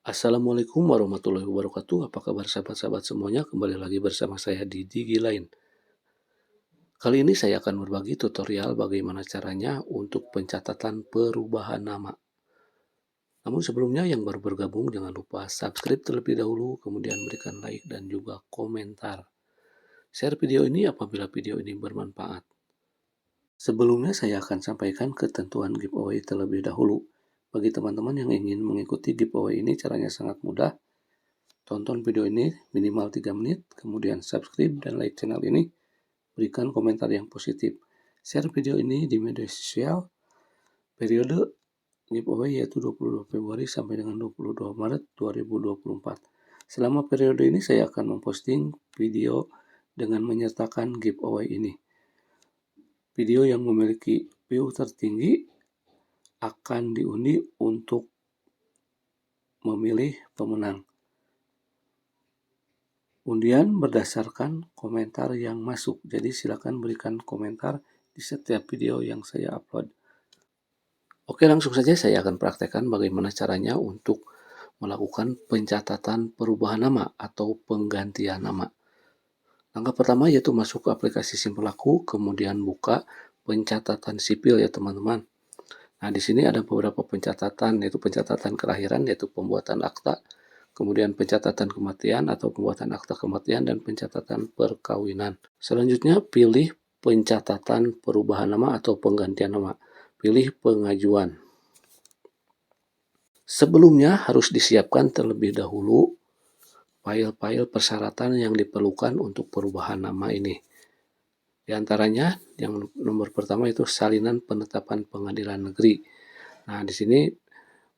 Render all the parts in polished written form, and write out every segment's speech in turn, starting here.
Assalamualaikum warahmatullahi wabarakatuh. Apa kabar sahabat-sahabat semuanya? Kembali lagi bersama saya di Digi Lain. Kali ini saya akan berbagi tutorial bagaimana caranya untuk pencatatan perubahan nama. Namun sebelumnya yang baru bergabung jangan lupa subscribe terlebih dahulu, kemudian berikan like dan juga komentar. Share video ini apabila video ini bermanfaat. Sebelumnya saya akan sampaikan ketentuan giveaway terlebih dahulu. Bagi teman-teman yang ingin mengikuti giveaway ini caranya sangat mudah. Tonton video ini minimal 3 menit, kemudian subscribe dan like channel ini, berikan komentar yang positif. Share video ini di media sosial. Periode giveaway yaitu 22 Februari sampai dengan 22 Maret 2024. Selama periode ini saya akan memposting video dengan menyertakan giveaway ini. Video yang memiliki view tertinggi akan diundi untuk memilih pemenang. Undian berdasarkan komentar yang masuk, jadi silakan berikan komentar di setiap video yang saya upload. Oke, langsung saja saya akan praktekkan bagaimana caranya untuk melakukan pencatatan perubahan nama atau penggantian nama. Langkah pertama yaitu masuk ke aplikasi Simpelaku, kemudian buka pencatatan sipil ya teman-teman. Nah, di sini ada beberapa pencatatan, yaitu pencatatan kelahiran, yaitu pembuatan akta, kemudian pencatatan kematian atau pembuatan akta kematian, dan pencatatan perkawinan. Selanjutnya pilih pencatatan perubahan nama atau penggantian nama. Pilih pengajuan. Sebelumnya harus disiapkan terlebih dahulu file-file persyaratan yang diperlukan untuk perubahan nama ini. Di antaranya yang nomor pertama itu salinan penetapan pengadilan negeri. Nah, di sini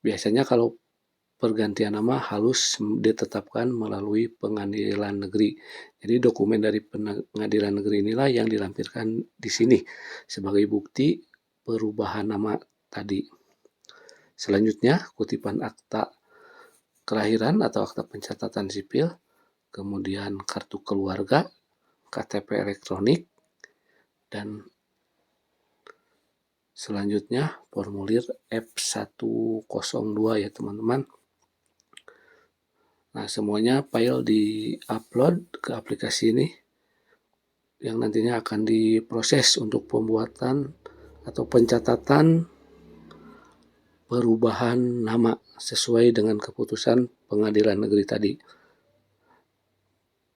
biasanya kalau pergantian nama harus ditetapkan melalui pengadilan negeri. Jadi dokumen dari pengadilan negeri inilah yang dilampirkan di sini sebagai bukti perubahan nama tadi. Selanjutnya kutipan akta kelahiran atau akta pencatatan sipil, kemudian kartu keluarga, KTP elektronik, dan selanjutnya formulir F102 ya teman-teman. Nah, semuanya file di-upload ke aplikasi ini yang nantinya akan diproses untuk pembuatan atau pencatatan perubahan nama sesuai dengan keputusan pengadilan negeri tadi.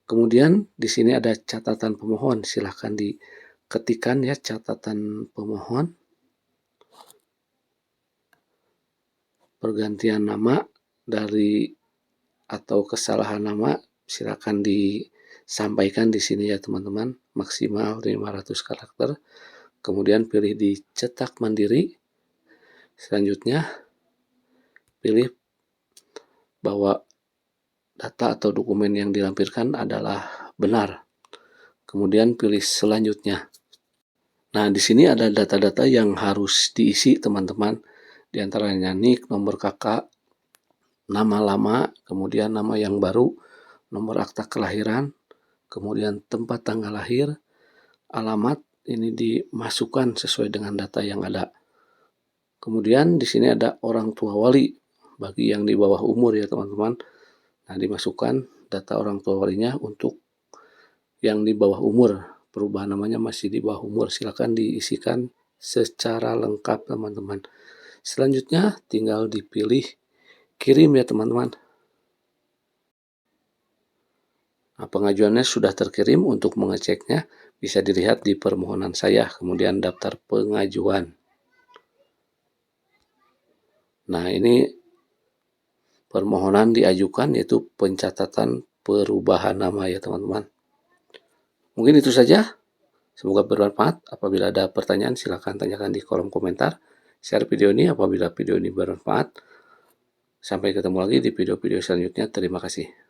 Kemudian di sini ada catatan pemohon, silahkan diketikkan ya catatan pemohon. Pergantian nama dari atau kesalahan nama silakan disampaikan di sini ya teman-teman, maksimal 500 karakter. Kemudian pilih dicetak mandiri. Selanjutnya pilih bahwa data atau dokumen yang dilampirkan adalah benar. Kemudian pilih selanjutnya. Nah, di sini ada data-data yang harus diisi teman-teman. Di antaranya NIK, nomor kakak, nama lama, kemudian nama yang baru, nomor akta kelahiran, kemudian tempat tanggal lahir, alamat, ini dimasukkan sesuai dengan data yang ada. Kemudian di sini ada orang tua wali, bagi yang di bawah umur ya teman-teman. Nah, dimasukkan data orang tua walinya untuk yang di bawah umur. Perubahan namanya masih di bawah umur, silakan diisikan secara lengkap teman-teman. Selanjutnya tinggal dipilih kirim ya teman-teman. Nah, pengajuannya sudah terkirim. Untuk mengeceknya bisa dilihat di permohonan saya, kemudian daftar pengajuan. Nah, ini permohonan diajukan yaitu pencatatan perubahan nama ya teman-teman. Mungkin itu saja. Semoga bermanfaat. Apabila ada pertanyaan silakan tanyakan di kolom komentar. Share video ini apabila video ini bermanfaat. Sampai ketemu lagi di video-video selanjutnya. Terima kasih.